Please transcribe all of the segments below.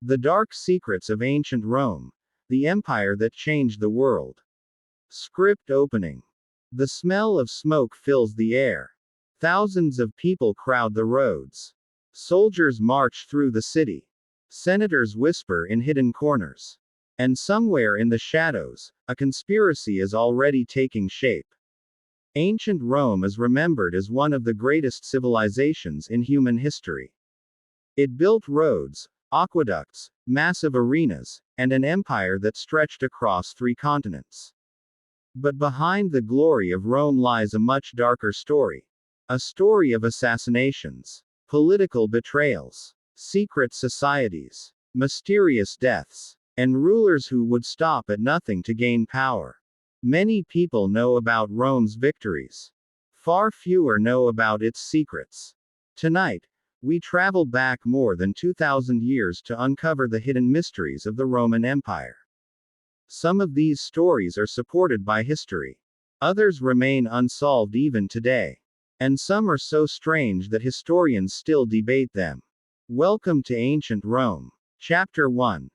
The Dark Secrets of Ancient Rome. The Empire that Changed the World. Script opening. The smell of smoke fills the air. Thousands of people crowd the roads. Soldiers march through the city. Senators whisper in hidden corners. And somewhere in the shadows, a conspiracy is already taking shape. Ancient Rome is remembered as one of the greatest civilizations in human history. It built roads, aqueducts, massive arenas, and an empire that stretched across 3 continents. But behind the glory of Rome lies a much darker story. A story of assassinations, political betrayals, secret societies, mysterious deaths, and rulers who would stop at nothing to gain power. Many people know about Rome's victories. Far fewer know about its secrets. Tonight, we travel back more than 2,000 years to uncover the hidden mysteries of the Roman Empire. Some of these stories are supported by history. Others remain unsolved even today. And some are so strange that historians still debate them. Welcome to Ancient Rome. Chapter 1.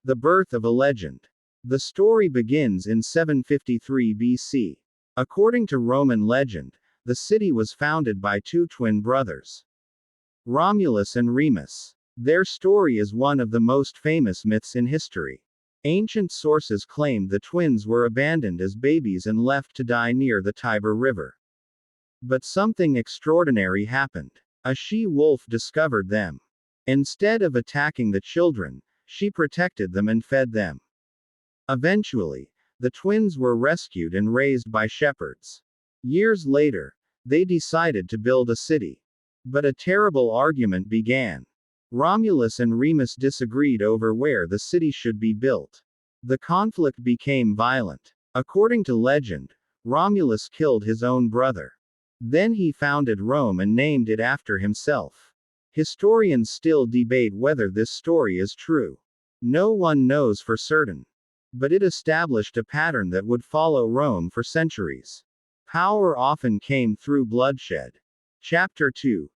The Birth of a Legend. The story begins in 753 BC. According to Roman legend, the city was founded by 2 twin brothers, Romulus and Remus. Their story is one of the most famous myths in history. Ancient sources claim the twins were abandoned as babies and left to die near the Tiber River. But something extraordinary happened. A she-wolf discovered them. Instead of attacking the children, she protected them and fed them. Eventually, the twins were rescued and raised by shepherds. Years later, they decided to build a city. But a terrible argument began. Romulus and Remus disagreed over where the city should be built. The conflict became violent. According to legend, Romulus killed his own brother. Then he founded Rome and named it after himself. Historians still debate whether this story is true. No one knows for certain. But it established a pattern that would follow Rome for centuries. Power often came through bloodshed. Chapter 2.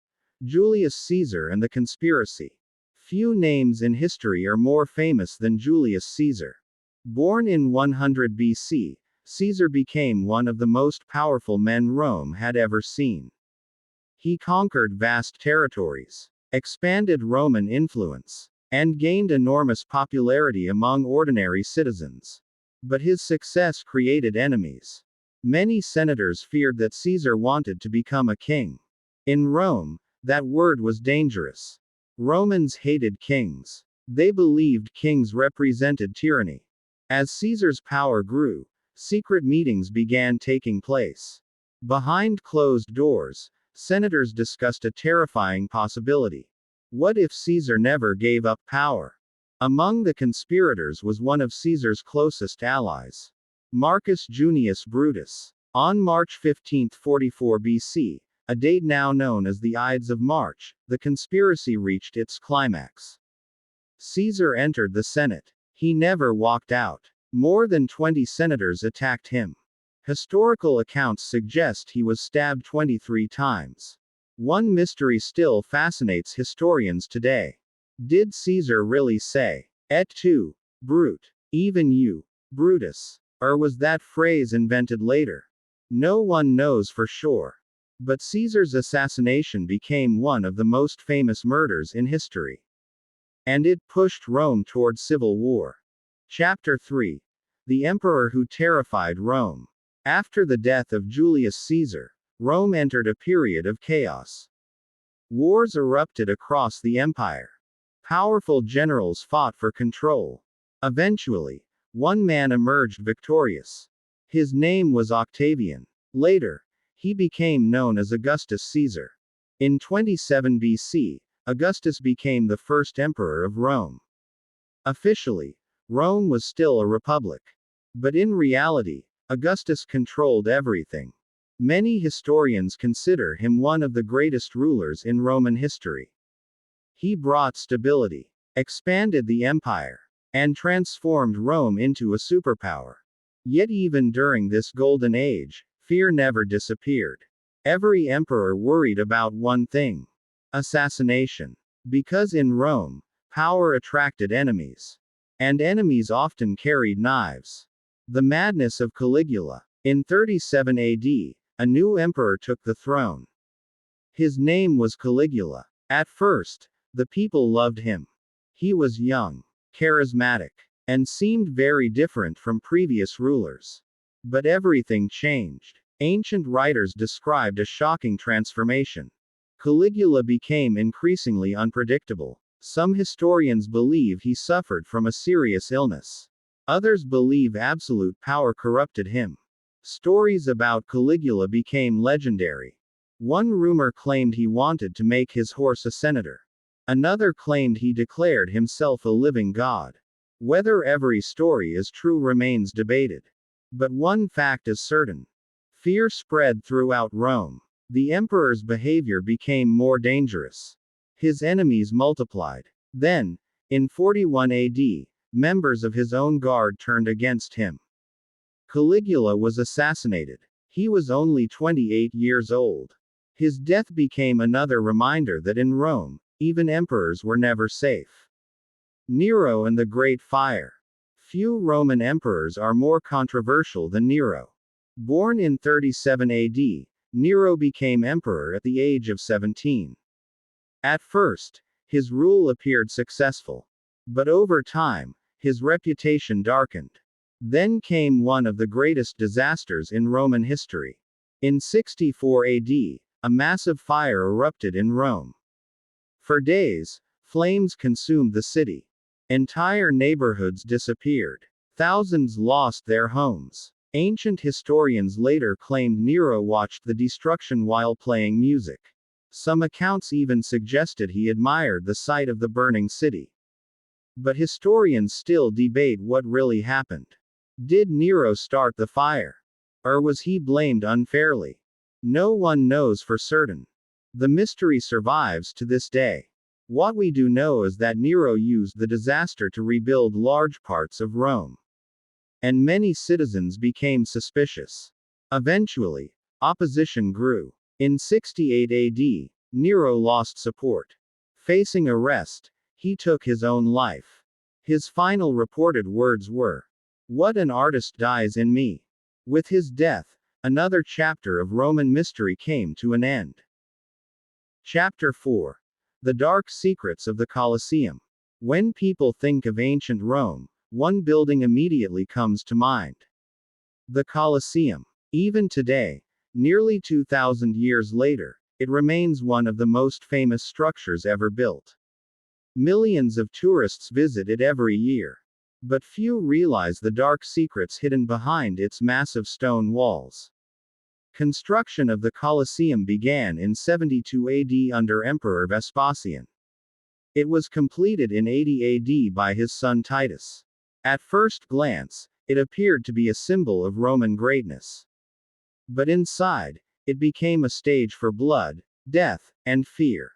Julius Caesar and the Conspiracy. Few names in history are more famous than Julius Caesar. Born in 100 BC, Caesar became one of the most powerful men Rome had ever seen. He conquered vast territories, expanded Roman influence, and gained enormous popularity among ordinary citizens. But his success created enemies. Many senators feared that Caesar wanted to become a king. In Rome, that word was dangerous. Romans hated kings. They believed kings represented tyranny. As Caesar's power grew, secret meetings began taking place. Behind closed doors, senators discussed a terrifying possibility. What if Caesar never gave up power? Among the conspirators was one of Caesar's closest allies, Marcus Junius Brutus. On March 15, 44 BC, a date now known as the Ides of March, the conspiracy reached its climax. Caesar entered the Senate. He never walked out. More than 20 senators attacked him. Historical accounts suggest he was stabbed 23 times. One mystery still fascinates historians today. Did Caesar really say, "Et tu, Brute, even you, Brutus"? Or was that phrase invented later? No one knows for sure. But Caesar's assassination became one of the most famous murders in history. And it pushed Rome toward civil war. Chapter 3. The Emperor who terrified Rome. After the death of Julius Caesar, Rome entered a period of chaos. Wars erupted across the empire. Powerful generals fought for control. Eventually, one man emerged victorious. His name was Octavian. Later, he became known as Augustus Caesar. In 27 BC, Augustus became the first emperor of Rome. Officially, Rome was still a republic. But in reality, Augustus controlled everything. Many historians consider him one of the greatest rulers in Roman history. He brought stability, expanded the empire, and transformed Rome into a superpower. Yet even during this golden age, fear never disappeared. Every emperor worried about one thing: assassination. Because in Rome, Power attracted enemies. And enemies often carried knives. The madness of Caligula. In 37 AD, a new emperor took the throne. His name was Caligula. At first, the people loved him. He was young, charismatic, and seemed very different from previous rulers. But everything changed. Ancient writers described a shocking transformation. Caligula became increasingly unpredictable. Some historians believe he suffered from a serious illness. Others believe absolute power corrupted him. Stories about Caligula became legendary. One rumor claimed he wanted to make his horse a senator. Another claimed he declared himself a living god. Whether every story is true remains debated. But one fact is certain. Fear spread throughout Rome. The emperor's behavior became more dangerous. His enemies multiplied. Then, in 41 AD, members of his own guard turned against him. Caligula was assassinated. He was only 28 years old. His death became another reminder that in Rome, even emperors were never safe. Nero and the Great Fire. Few Roman emperors are more controversial than Nero. Born in 37 AD, Nero became emperor at the age of 17. At first, his rule appeared successful. But over time, his reputation darkened. Then came one of the greatest disasters in Roman history. In 64 AD, a massive fire erupted in Rome. For days, flames consumed the city. Entire neighborhoods disappeared. Thousands lost their homes. Ancient historians later claimed Nero watched the destruction while playing music. Some accounts even suggested he admired the sight of the burning city. But historians still debate what really happened. Did Nero start the fire? Or was he blamed unfairly? No one knows for certain. The mystery survives to this day. What we do know is that Nero used the disaster to rebuild large parts of Rome. And many citizens became suspicious. Eventually, opposition grew. In 68 AD, Nero lost support. Facing arrest, he took his own life. His final reported words were, "What an artist dies in me." With his death, another chapter of Roman mystery came to an end. Chapter 4. The Dark Secrets of the Colosseum. When people think of ancient Rome, one building immediately comes to mind. The Colosseum. Even today, nearly 2,000 years later, it remains one of the most famous structures ever built. Millions of tourists visit it every year. But few realize the dark secrets hidden behind its massive stone walls. Construction of the Colosseum began in 72 AD under Emperor Vespasian. It was completed in 80 AD by his son Titus. At first glance, it appeared to be a symbol of Roman greatness. But inside, it became a stage for blood, death, and fear.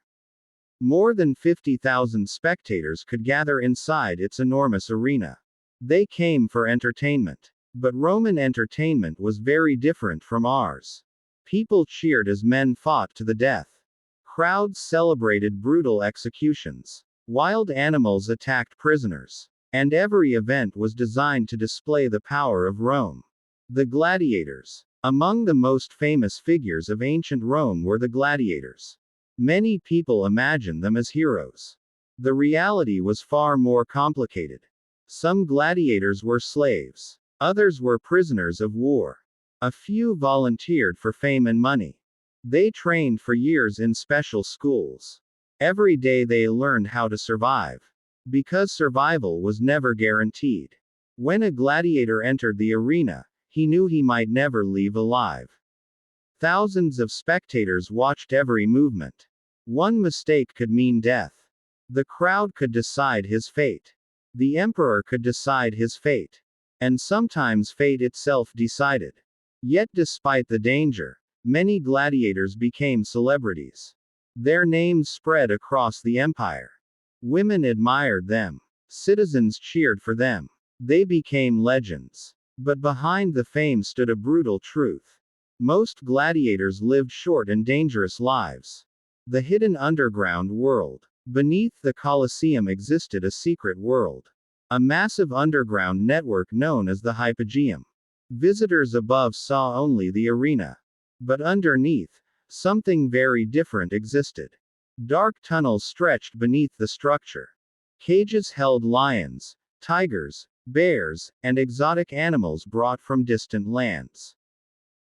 More than 50,000 spectators could gather inside its enormous arena. They came for entertainment. But Roman entertainment was very different from ours. People cheered as men fought to the death. Crowds celebrated brutal executions. Wild animals attacked prisoners. And every event was designed to display the power of Rome. The gladiators. Among the most famous figures of ancient Rome were the gladiators. Many people imagined them as heroes. The reality was far more complicated. Some gladiators were slaves. Others were prisoners of war. A few volunteered for fame and money. They trained for years in special schools. Every day they learned how to survive. Because survival was never guaranteed. When a gladiator entered the arena, he knew he might never leave alive. Thousands of spectators watched every movement. One mistake could mean death. The crowd could decide his fate. The emperor could decide his fate. And sometimes fate itself decided. Yet despite the danger, many gladiators became celebrities. Their names spread across the empire. Women admired them. Citizens cheered for them. They became legends. But behind the fame stood a brutal truth. Most gladiators lived short and dangerous lives. The hidden underground world. Beneath the Colosseum existed a secret world. A massive underground network known as the Hypogeum. Visitors above saw only the arena. But underneath, something very different existed. Dark tunnels stretched beneath the structure. Cages held lions, tigers, bears, and exotic animals brought from distant lands.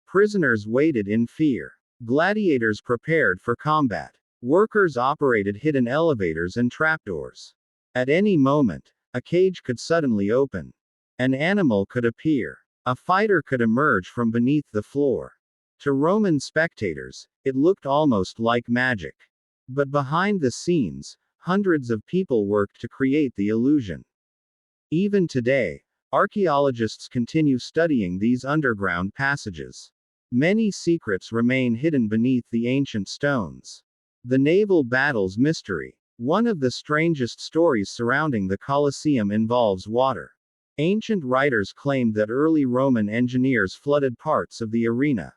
Prisoners waited in fear. Gladiators prepared for combat. Workers operated hidden elevators and trapdoors. At any moment, a cage could suddenly open. An animal could appear. A fighter could emerge from beneath the floor. To Roman spectators, it looked almost like magic. But behind the scenes, hundreds of people worked to create the illusion. Even today, archaeologists continue studying these underground passages. Many secrets remain hidden beneath the ancient stones. The naval battles mystery. One of the strangest stories surrounding the Colosseum involves water. Ancient writers claimed that early Roman engineers flooded parts of the arena.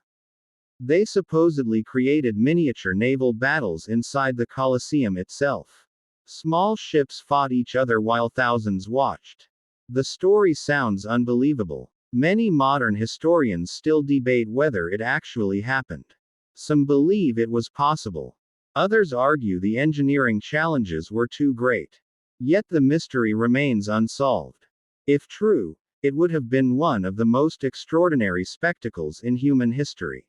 They supposedly created miniature naval battles inside the Colosseum itself. Small ships fought each other while thousands watched. The story sounds unbelievable. Many modern historians still debate whether it actually happened. Some believe it was possible. Others argue the engineering challenges were too great. Yet the mystery remains unsolved. If true, it would have been one of the most extraordinary spectacles in human history.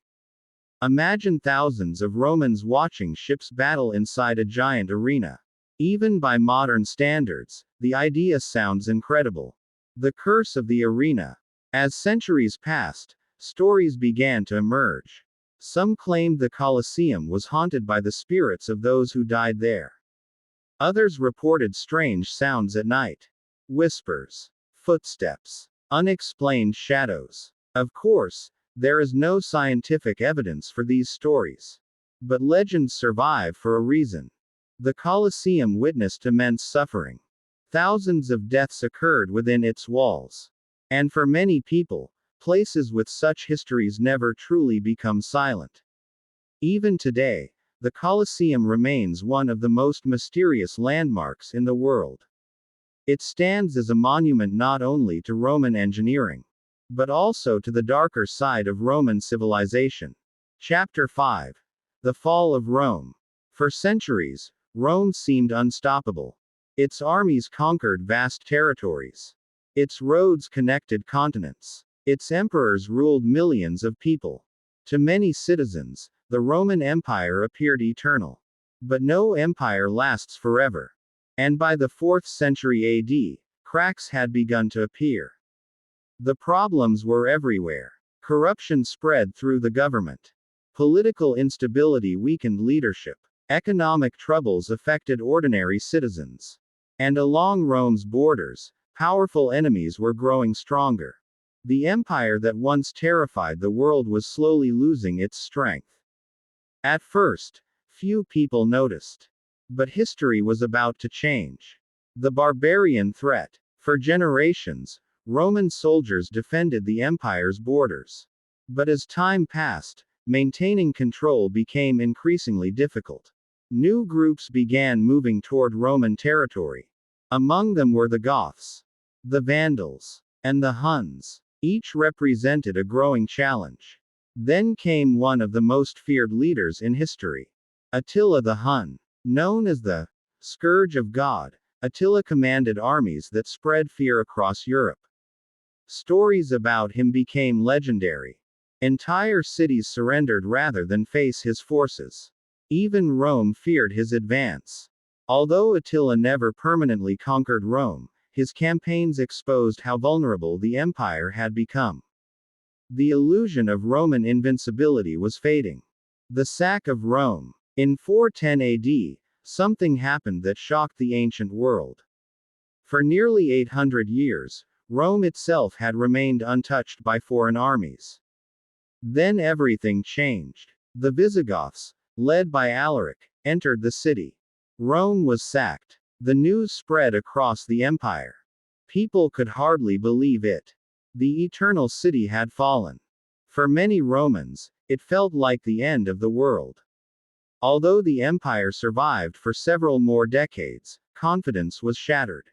Imagine thousands of Romans watching ships battle inside a giant arena. Even by modern standards, the idea sounds incredible. The curse of the arena. As centuries passed, stories began to emerge. Some claimed the Colosseum was haunted by the spirits of those who died there. Others reported strange sounds at night. Whispers, footsteps, unexplained shadows. Of course, there is no scientific evidence for these stories. But legends survive for a reason. The Colosseum witnessed immense suffering. Thousands of deaths occurred within its walls. And for many people, places with such histories never truly become silent. Even today, the Colosseum remains one of the most mysterious landmarks in the world. It stands as a monument not only to Roman engineering, but also to the darker side of Roman civilization. Chapter 5. The Fall of Rome. For centuries, Rome seemed unstoppable. Its armies conquered vast territories. Its roads connected continents. Its emperors ruled millions of people. To many citizens, the Roman Empire appeared eternal. But no empire lasts forever. And by the 4th century AD, cracks had begun to appear. The problems were everywhere. Corruption spread through the government. Political instability weakened leadership. Economic troubles affected ordinary citizens. And along Rome's borders, powerful enemies were growing stronger. The empire that once terrified the world was slowly losing its strength. At first, few people noticed. But history was about to change. The barbarian threat. For generations, Roman soldiers defended the empire's borders. But as time passed, maintaining control became increasingly difficult. New groups began moving toward Roman territory. Among them were the Goths, the Vandals, and the Huns. Each represented a growing challenge. Then came one of the most feared leaders in history. Attila the Hun. Known as the Scourge of God, Attila commanded armies that spread fear across Europe. Stories about him became legendary. Entire cities surrendered rather than face his forces. Even Rome feared his advance. Although Attila never permanently conquered Rome, his campaigns exposed how vulnerable the empire had become. The illusion of Roman invincibility was fading. The sack of Rome. In 410 AD, something happened that shocked the ancient world. For nearly 800 years, Rome itself had remained untouched by foreign armies. Then everything changed. The Visigoths, led by Alaric, entered the city. Rome was sacked. The news spread across the empire. People could hardly believe it. The eternal city had fallen. For many Romans, it felt like the end of the world. Although the empire survived for several more decades, confidence was shattered.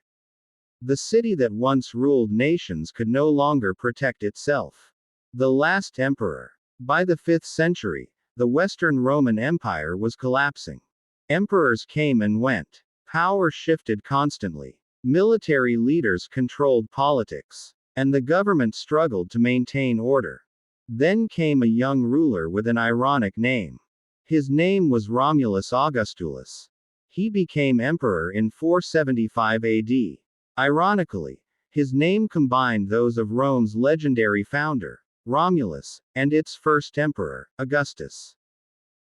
The city that once ruled nations could no longer protect itself. The last emperor. By the 5th century, the Western Roman Empire was collapsing. Emperors came and went. Power shifted constantly. Military leaders controlled politics. And the government struggled to maintain order. Then came a young ruler with an ironic name. His name was Romulus Augustulus. He became emperor in 475 AD. Ironically, his name combined those of Rome's legendary founder, Romulus, and its first emperor, Augustus.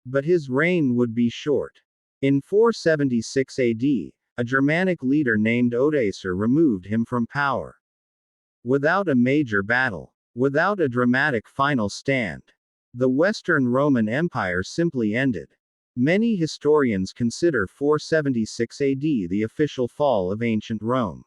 But his reign would be short. In 476 AD, a Germanic leader named Odoacer removed him from power. Without a major battle, without a dramatic final stand, the Western Roman Empire simply ended. Many historians consider 476 AD the official fall of ancient Rome.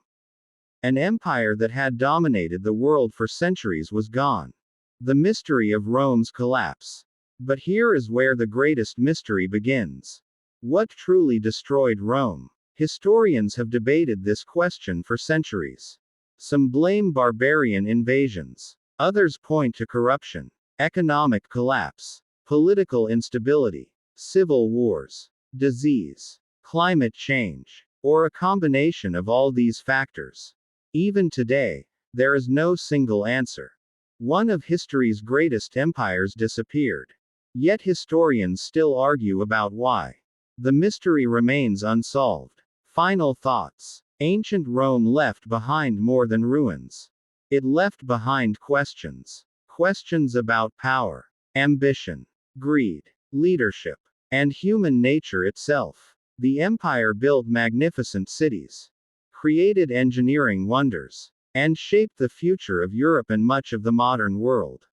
An empire that had dominated the world for centuries was gone. The mystery of Rome's collapse. But here is where the greatest mystery begins. What truly destroyed Rome? Historians have debated this question for centuries. Some blame barbarian invasions. Others point to corruption, economic collapse, political instability, civil wars, disease, climate change, or a combination of all these factors. Even today, there is no single answer. One of history's greatest empires disappeared. Yet historians still argue about why. The mystery remains unsolved. Final thoughts. Ancient Rome left behind more than ruins. It left behind questions. Questions about power, ambition, greed, leadership, and human nature itself. The empire built magnificent cities, created engineering wonders, and shaped the future of Europe and much of the modern world.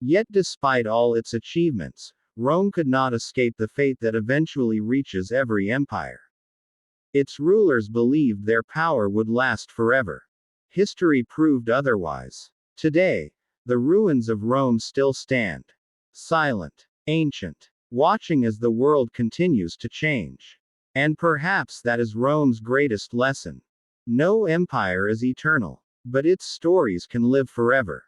Yet despite all its achievements, Rome could not escape the fate that eventually reaches every empire. Its rulers believed their power would last forever. History proved otherwise. Today, the ruins of Rome still stand. Silent, ancient, watching as the world continues to change. And perhaps that is Rome's greatest lesson. No empire is eternal, but its stories can live forever.